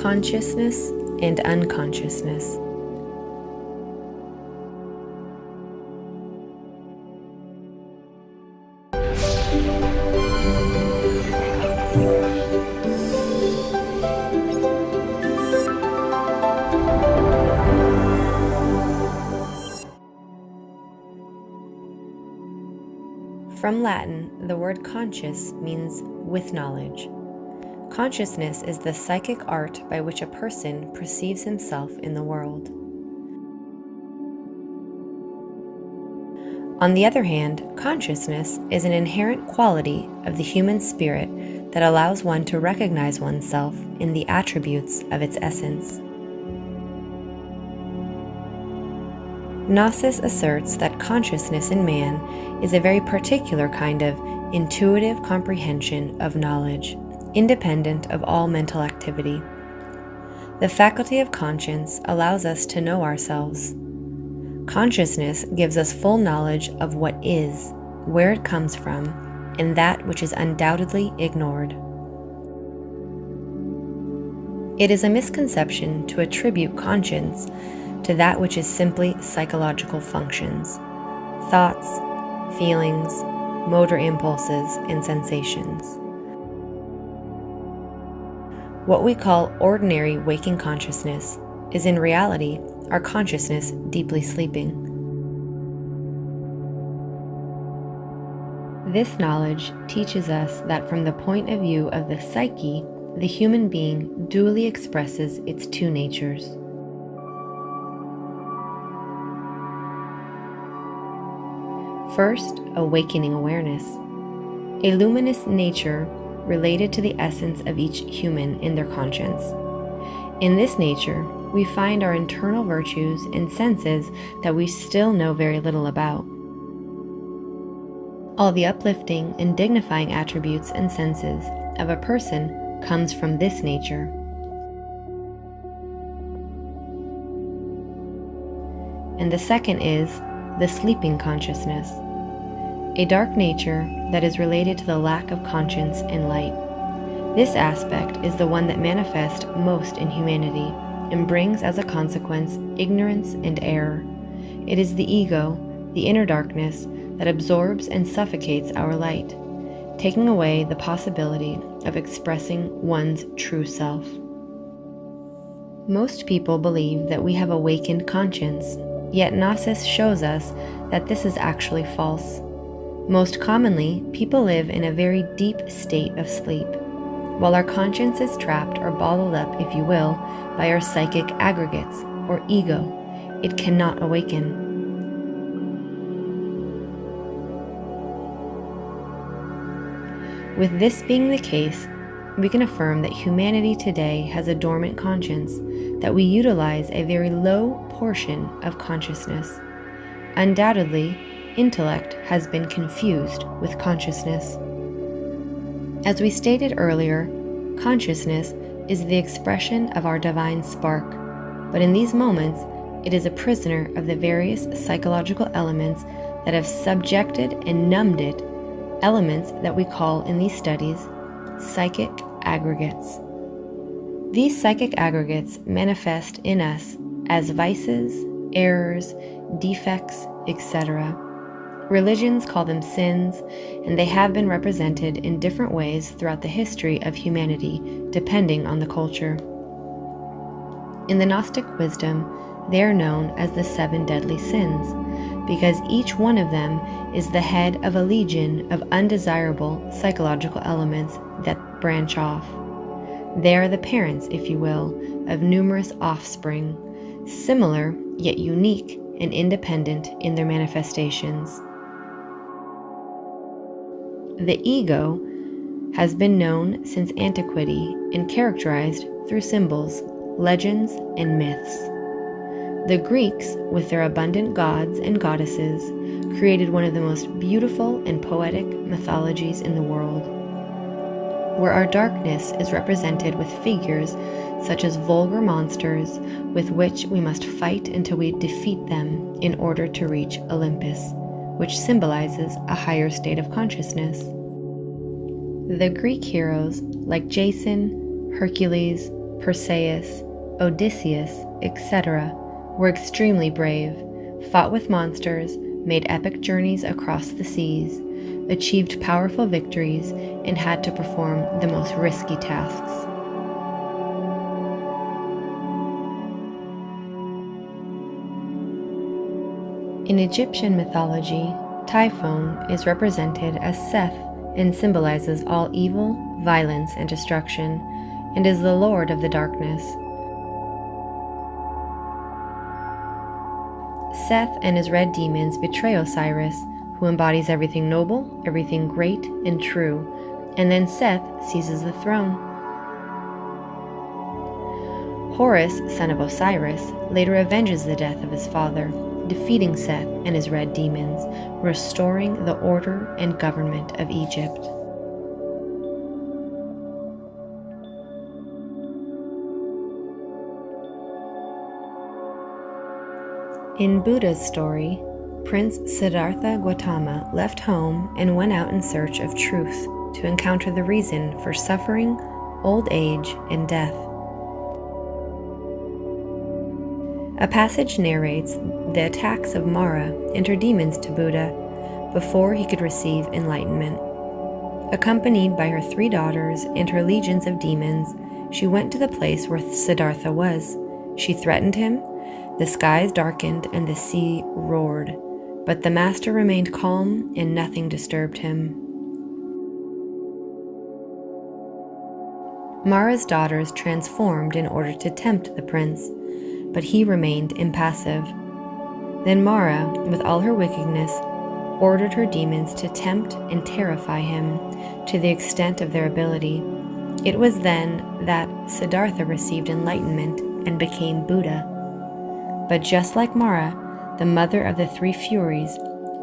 consciousness and unconsciousness. From Latin, the word conscious means with knowledge. Consciousness is the psychic art by which a person perceives himself in the world. On the other hand, consciousness is an inherent quality of the human spirit that allows one to recognize oneself in the attributes of its essence. Gnosis asserts that consciousness in man is a very particular kind of intuitive comprehension of knowledge, independent of all mental activity. The faculty of conscience allows us to know ourselves. Consciousness gives us full knowledge of what is, where it comes from, and that which is undoubtedly ignored. It is a misconception to attribute conscience to that which is simply psychological functions, thoughts, feelings, motor impulses, and sensations. What we call ordinary waking consciousness is in reality our consciousness deeply sleeping. This knowledge teaches us that from the point of view of the psyche, the human being dually expresses its two natures. First, awakening awareness, a luminous nature related to the essence of each human in their conscience. In this nature, we find our internal virtues and senses that we still know very little about. All the uplifting and dignifying attributes and senses of a person comes from this nature. And the second is the sleeping consciousness, a dark nature that is related to the lack of conscience and light. This aspect is the one that manifests most in humanity and brings as a consequence ignorance and error. It is the ego, the inner darkness, that absorbs and suffocates our light, taking away the possibility of expressing one's true self. Most people believe that we have awakened conscience, yet Gnosis shows us that this is actually false. Most commonly, people live in a very deep state of sleep, while our conscience is trapped or bottled up, if you will, by our psychic aggregates, or ego. It cannot awaken. With this being the case, we can affirm that humanity today has a dormant conscience, that we utilize a very low portion of consciousness. Undoubtedly, intellect has been confused with consciousness. As we stated earlier, consciousness is the expression of our divine spark, but in these moments, it is a prisoner of the various psychological elements that have subjected and numbed it, elements that we call in these studies psychic aggregates. These psychic aggregates manifest in us as vices, errors, defects, etc. Religions call them sins, and they have been represented in different ways throughout the history of humanity, depending on the culture. In the Gnostic wisdom, they are known as the 7 deadly sins, because each one of them is the head of a legion of undesirable psychological elements that branch off. They are the parents, if you will, of numerous offspring, similar yet unique and independent in their manifestations. The ego has been known since antiquity and characterized through symbols, legends, and myths. The Greeks, with their abundant gods and goddesses, created one of the most beautiful and poetic mythologies in the world, where our darkness is represented with figures such as vulgar monsters with which we must fight until we defeat them in order to reach Olympus, which symbolizes a higher state of consciousness. The Greek heroes like Jason, Hercules, Perseus, Odysseus, etc., were extremely brave, fought with monsters, made epic journeys across the seas, achieved powerful victories, and had to perform the most risky tasks. In Egyptian mythology, Typhon is represented as Seth and symbolizes all evil, violence, and destruction, and is the lord of the darkness. Seth and his red demons betray Osiris, who embodies everything noble, everything great and true, and then Seth seizes the throne. Horus, son of Osiris, later avenges the death of his father, defeating Seth and his red demons, restoring the order and government of Egypt. In Buddha's story, Prince Siddhartha Gautama left home and went out in search of truth to encounter the reason for suffering, old age, and death. A passage narrates the attacks of Mara and her demons to Buddha before he could receive enlightenment. Accompanied by her 3 daughters and her legions of demons, she went to the place where Siddhartha was. She threatened him. The skies darkened and the sea roared, but the master remained calm and nothing disturbed him. Mara's daughters transformed in order to tempt the prince, but he remained impassive. Then Mara, with all her wickedness, ordered her demons to tempt and terrify him to the extent of their ability. It was then that Siddhartha received enlightenment and became Buddha. But just like Mara, the mother of the 3 furies,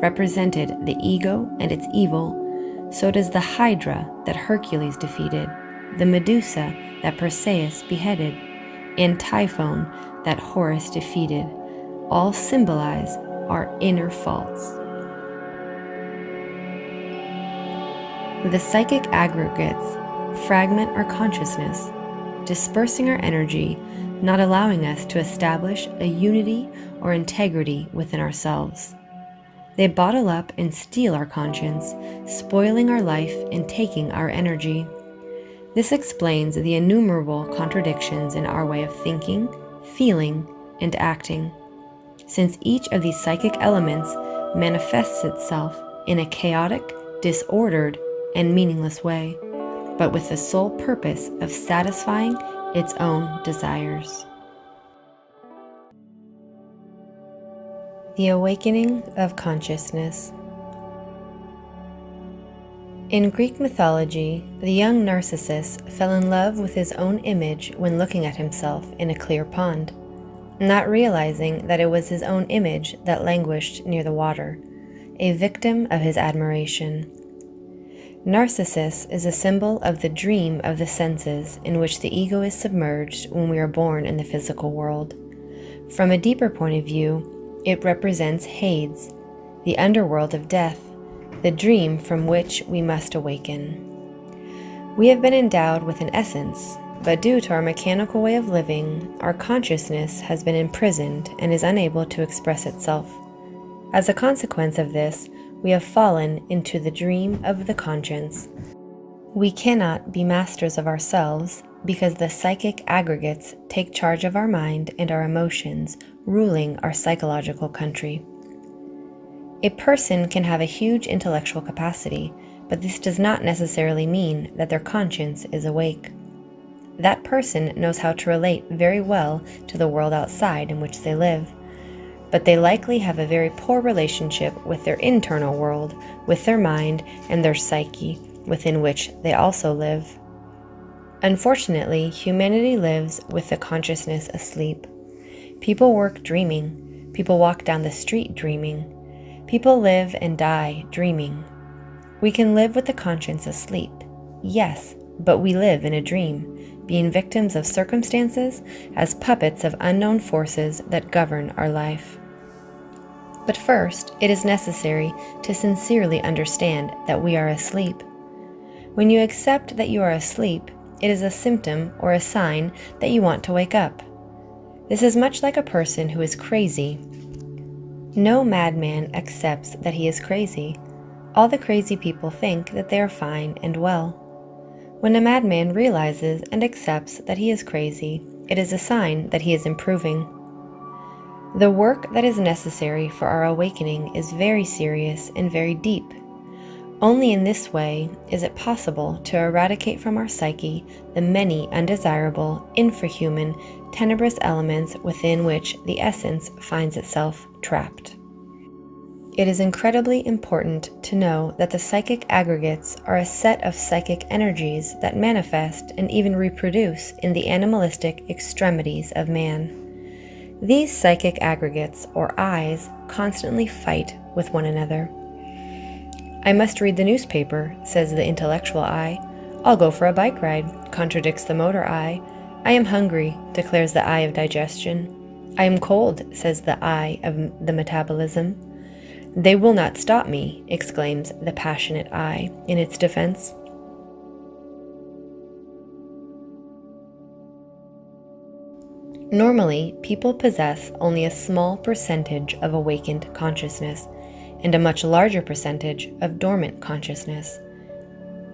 represented the ego and its evil, so does the Hydra that Hercules defeated, the Medusa that Perseus beheaded, and Typhon that Horus defeated, all symbolize our inner faults. The psychic aggregates fragment our consciousness, dispersing our energy, not allowing us to establish a unity or integrity within ourselves. They bottle up and steal our conscience, spoiling our life and taking our energy. This explains the innumerable contradictions in our way of thinking, feeling, and acting, since each of these psychic elements manifests itself in a chaotic, disordered, and meaningless way, but with the sole purpose of satisfying its own desires. The awakening of consciousness. In Greek mythology, the young Narcissus fell in love with his own image when looking at himself in a clear pond, not realizing that it was his own image that languished near the water, a victim of his admiration. Narcissus is a symbol of the dream of the senses in which the ego is submerged when we are born in the physical world. From a deeper point of view, it represents Hades, the underworld of death, the dream from which we must awaken. We have been endowed with an essence, but due to our mechanical way of living, our consciousness has been imprisoned and is unable to express itself. As a consequence of this, we have fallen into the dream of the conscience. We cannot be masters of ourselves because the psychic aggregates take charge of our mind and our emotions, ruling our psychological country. A person can have a huge intellectual capacity, but this does not necessarily mean that their conscience is awake. That person knows how to relate very well to the world outside in which they live, but they likely have a very poor relationship with their internal world, with their mind and their psyche, within which they also live. Unfortunately, humanity lives with the consciousness asleep. People work dreaming. People walk down the street dreaming. People live and die dreaming. We can live with the conscience asleep, yes, but we live in a dream, being victims of circumstances as puppets of unknown forces that govern our life. But first, it is necessary to sincerely understand that we are asleep. When you accept that you are asleep, it is a symptom or a sign that you want to wake up. This is much like a person who is crazy. No madman accepts that he is crazy. All the crazy people think that they are fine and well. When a madman realizes and accepts that he is crazy, it is a sign that he is improving. The work that is necessary for our awakening is very serious and very deep. Only in this way is it possible to eradicate from our psyche the many undesirable, infrahuman, tenebrous elements within which the essence finds itself trapped. It is incredibly important to know that the psychic aggregates are a set of psychic energies that manifest and even reproduce in the animalistic extremities of man. These psychic aggregates, or I's, constantly fight with one another. I must read the newspaper, says the intellectual I. I'll go for a bike ride, contradicts the motor I. I am hungry, declares the I of digestion. I am cold, says the I of the metabolism. They will not stop me, exclaims the passionate I in its defense. Normally, people possess only a small percentage of awakened consciousness, and a much larger percentage of dormant consciousness.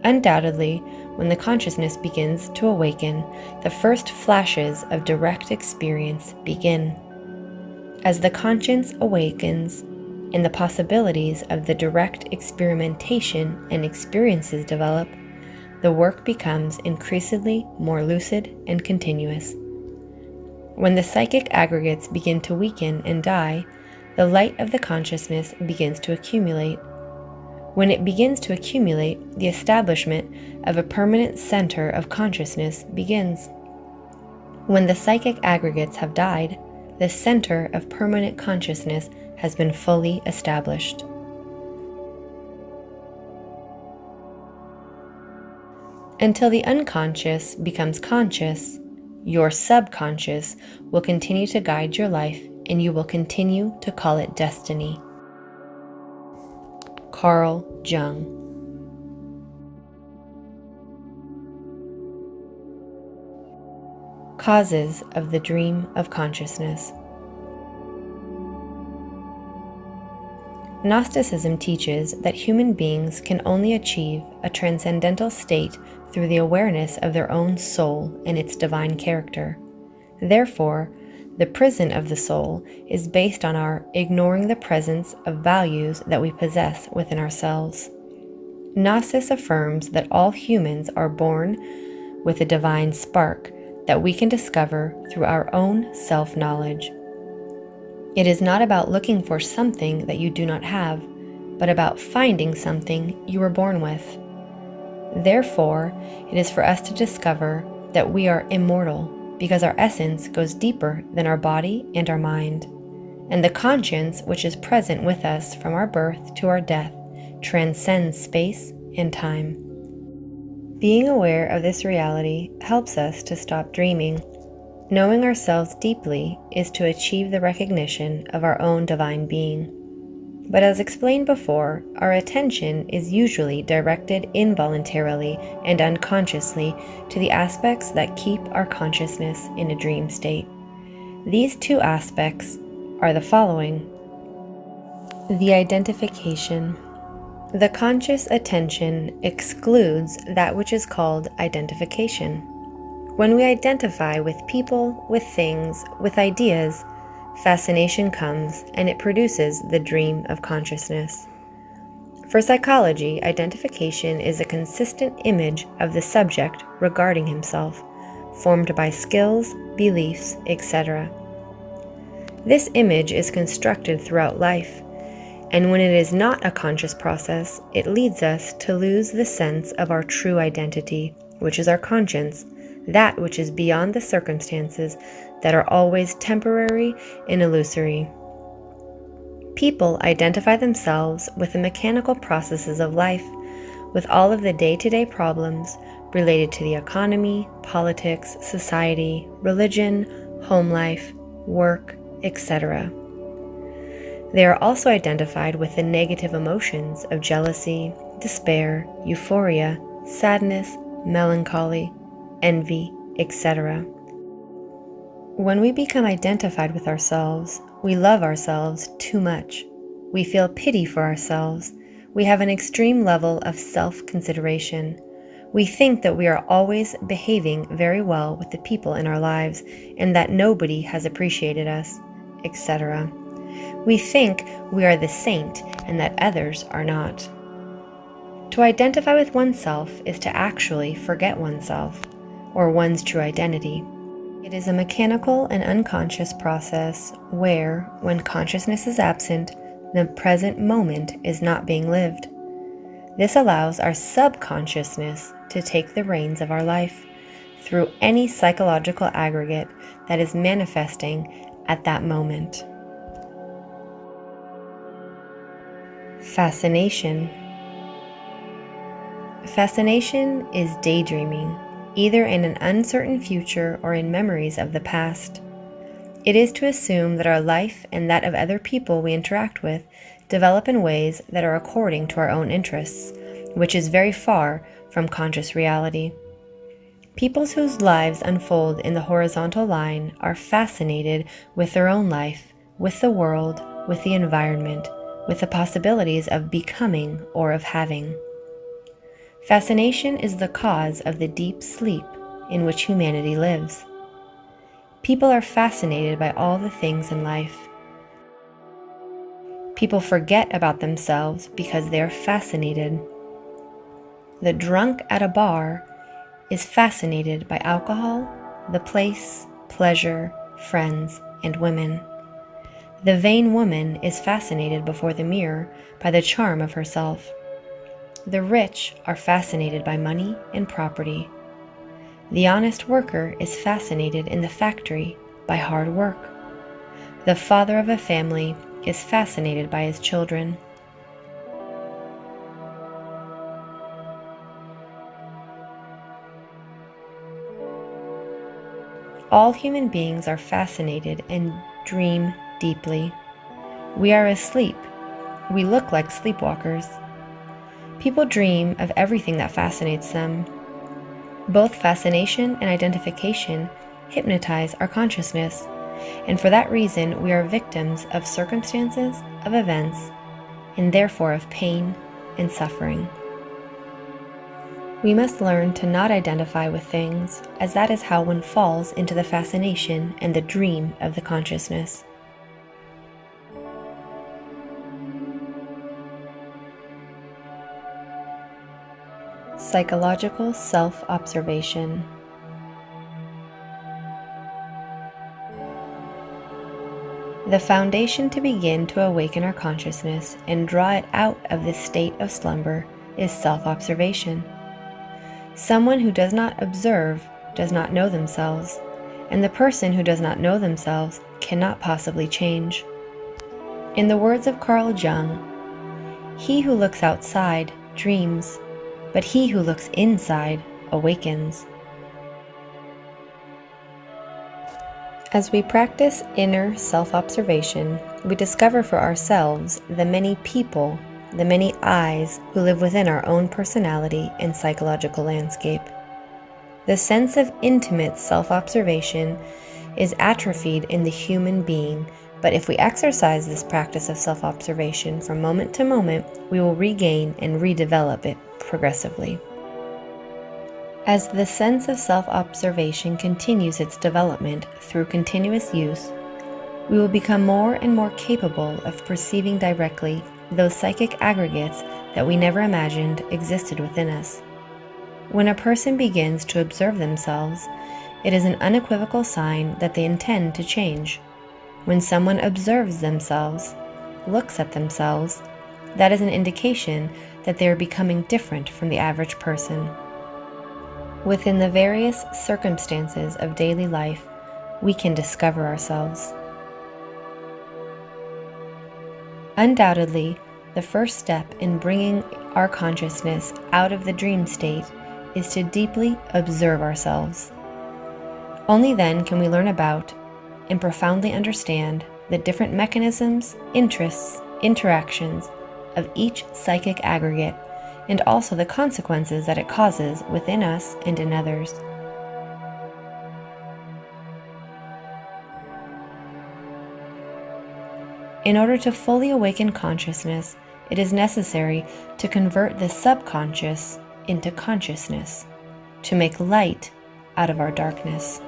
Undoubtedly, when the consciousness begins to awaken, the first flashes of direct experience begin. As the conscience awakens and the possibilities of the direct experimentation and experiences develop, the work becomes increasingly more lucid and continuous. When the psychic aggregates begin to weaken and die, the light of the consciousness begins to accumulate. When it begins to accumulate, the establishment of a permanent center of consciousness begins. When the psychic aggregates have died, the center of permanent consciousness has been fully established. Until the unconscious becomes conscious, your subconscious will continue to guide your life, and you will continue to call it destiny. Carl Jung. Causes of the dream of consciousness. Gnosticism teaches that human beings can only achieve a transcendental state through the awareness of their own soul and its divine character. Therefore, the prison of the soul is based on our ignoring the presence of values that we possess within ourselves. Gnosis affirms that all humans are born with a divine spark that we can discover through our own self-knowledge. It is not about looking for something that you do not have, but about finding something you were born with. Therefore, it is for us to discover that we are immortal, because our essence goes deeper than our body and our mind, and the conscience which is present with us from our birth to our death transcends space and time. Being aware of this reality helps us to stop dreaming. Knowing ourselves deeply is to achieve the recognition of our own divine being. But as explained before, our attention is usually directed involuntarily and unconsciously to the aspects that keep our consciousness in a dream state. These two aspects are the following. The identification. The conscious attention excludes that which is called identification. When we identify with people, with things, with ideas, fascination comes and it produces the dream of consciousness. For psychology, identification is a consistent image of the subject regarding himself, formed by skills, beliefs, etc. This image is constructed throughout life, and when it is not a conscious process, it leads us to lose the sense of our true identity, which is our conscience, that which is beyond the circumstances that are always temporary and illusory. People identify themselves with the mechanical processes of life, with all of the day-to-day problems related to the economy, politics, society, religion, home life, work, etc. They are also identified with the negative emotions of jealousy, despair, euphoria, sadness, melancholy. envy, etc. When we become identified with ourselves, we love ourselves too much. We feel pity for ourselves. We have an extreme level of self-consideration. We think that we are always behaving very well with the people in our lives and that nobody has appreciated us, etc. We think we are the saint and that others are not. To identify with oneself is to actually forget oneself, or one's true identity. It is a mechanical and unconscious process where, when consciousness is absent, the present moment is not being lived. This allows our subconsciousness to take the reins of our life through any psychological aggregate that is manifesting at that moment. Fascination. Fascination is daydreaming, either in an uncertain future or in memories of the past. It is to assume that our life and that of other people we interact with develop in ways that are according to our own interests, which is very far from conscious reality. Peoples whose lives unfold in the horizontal line are fascinated with their own life, with the world, with the environment, with the possibilities of becoming or of having. Fascination is the cause of the deep sleep in which humanity lives. People are fascinated by all the things in life. People forget about themselves because they are fascinated. The drunk at a bar is fascinated by alcohol, the place, pleasure, friends, and women. The vain woman is fascinated before the mirror by the charm of herself. The rich are fascinated by money and property. The honest worker is fascinated in the factory by hard work. The father of a family is fascinated by his children. All human beings are fascinated and dream deeply. We are asleep. We look like sleepwalkers. People dream of everything that fascinates them. Both fascination and identification hypnotize our consciousness, and for that reason we are victims of circumstances, of events, and therefore of pain and suffering. We must learn to not identify with things, as that is how one falls into the fascination and the dream of the consciousness. Psychological self-observation. The foundation to begin to awaken our consciousness and draw it out of this state of slumber is self-observation. Someone who does not observe does not know themselves, and the person who does not know themselves cannot possibly change. In the words of Carl Jung, "He who looks outside dreams, but he who looks inside awakens." As we practice inner self-observation, we discover for ourselves the many people, the many eyes who live within our own personality and psychological landscape. The sense of intimate self-observation is atrophied in the human being, but if we exercise this practice of self-observation from moment to moment, we will regain and redevelop it progressively. As the sense of self-observation continues its development through continuous use, we will become more and more capable of perceiving directly those psychic aggregates that we never imagined existed within us. When a person begins to observe themselves, it is an unequivocal sign that they intend to change. When someone observes themselves, looks at themselves, that is an indication that they are becoming different from the average person. Within the various circumstances of daily life, we can discover ourselves. Undoubtedly, the first step in bringing our consciousness out of the dream state is to deeply observe ourselves. Only then can we learn about and profoundly understand the different mechanisms, interests, interactions of each psychic aggregate, and also the consequences that it causes within us and in others. In order to fully awaken consciousness, it is necessary to convert the subconscious into consciousness, to make light out of our darkness.